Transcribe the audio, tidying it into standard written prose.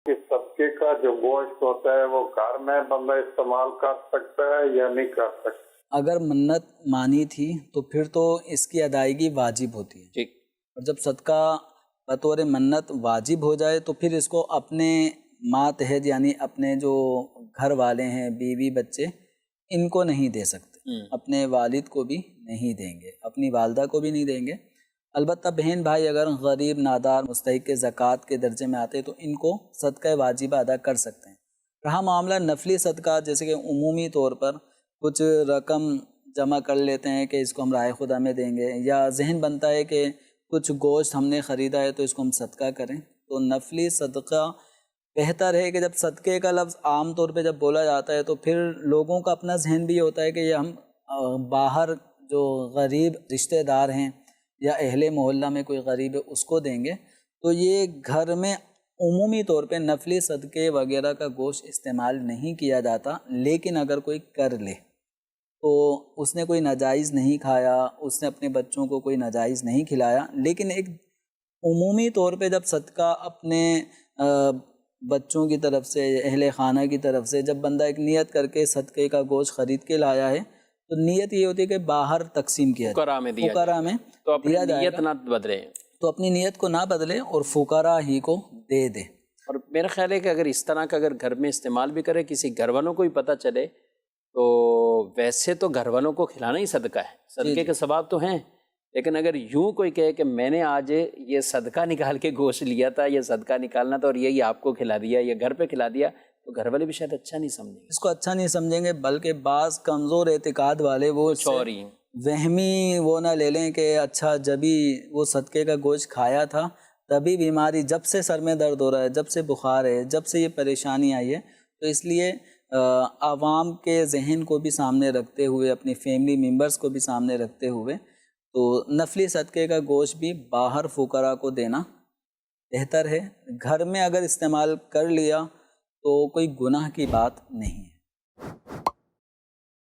کہ صدقے کا جو گوشت ہوتا ہے وہ گھر میں بندہ استعمال کر سکتا ہے یا نہیں کر سکتا؟ اگر منت مانی تھی تو پھر تو اس کی ادائیگی واجب ہوتی ہے ٹھیک. اور جب صدقہ بطور منت واجب ہو جائے تو پھر اس کو اپنے ماتحت یعنی اپنے جو گھر والے ہیں بیوی بچے ان کو نہیں دے سکتے، اپنے والد کو بھی نہیں دیں گے، اپنی والدہ کو بھی نہیں دیں گے. البتہ بہن بھائی اگر غریب نادار مستحق زکوٰۃ کے درجے میں آتے تو ان کو صدقہ واجبہ ادا کر سکتے ہیں. رہا معاملہ نفلی صدقہ، جیسے کہ عمومی طور پر کچھ رقم جمع کر لیتے ہیں کہ اس کو ہم رائے خدا میں دیں گے، یا ذہن بنتا ہے کہ کچھ گوشت ہم نے خریدا ہے تو اس کو ہم صدقہ کریں، تو نفلی صدقہ بہتر ہے کہ جب صدقے کا لفظ عام طور پہ جب بولا جاتا ہے تو پھر لوگوں کا اپنا ذہن بھی ہوتا ہے کہ یہ ہم باہر جو غریب رشتہ دار ہیں یا اہل محلہ میں کوئی غریب ہے اس کو دیں گے، تو یہ گھر میں عمومی طور پہ نفلی صدقے وغیرہ کا گوشت استعمال نہیں کیا جاتا. لیکن اگر کوئی کر لے تو اس نے کوئی ناجائز نہیں کھایا، اس نے اپنے بچوں کو کوئی ناجائز نہیں کھلایا، لیکن ایک عمومی طور پہ جب صدقہ اپنے بچوں کی طرف سے، اہل خانہ کی طرف سے جب بندہ ایک نیت کر کے صدقے کا گوشت خرید کے لایا ہے تو نیت یہ ہوتی ہے کہ باہر تقسیم کیا جائے، فقراء میں تو اپنی دیا جائے نیت گا، نہ بدلے، تو اپنی نیت کو نہ بدلے اور فقراء ہی کو دے دے. اور میرا خیال ہے کہ اگر اس طرح کا اگر گھر میں استعمال بھی کرے، کسی گھر والوں کو ہی پتہ چلے، تو ویسے تو گھر والوں کو کھلانا ہی صدقہ ہے، صدقے کے ثواب تو ہیں، لیکن اگر یوں کوئی کہے کہ میں نے آج یہ صدقہ نکال کے گوشت لیا تھا، یہ صدقہ نکالنا تھا اور یہی آپ کو کھلا دیا یا گھر پہ کھلا دیا، تو گھر والے بھی شاید اچھا نہیں سمجھیں گے، اس کو اچھا نہیں سمجھیں گے. بلکہ بعض کمزور اعتقاد والے وہ چوری وہمی وہ نہ لے لیں کہ اچھا جبھی وہ صدقے کا گوشت کھایا تھا تبھی بیماری، جب سے سر میں درد ہو رہا ہے، جب سے بخار ہے، جب سے یہ پریشانی آئی ہے، تو اس لیے عوام کے ذہن کو بھی سامنے رکھتے ہوئے، اپنی فیملی ممبرز کو بھی سامنے رکھتے ہوئے، تو نفلی صدقے کا گوشت بھی باہر فقراء کو دینا بہتر ہے. گھر میں اگر استعمال کر لیا تو کوئی گناہ کی بات نہیں ہے.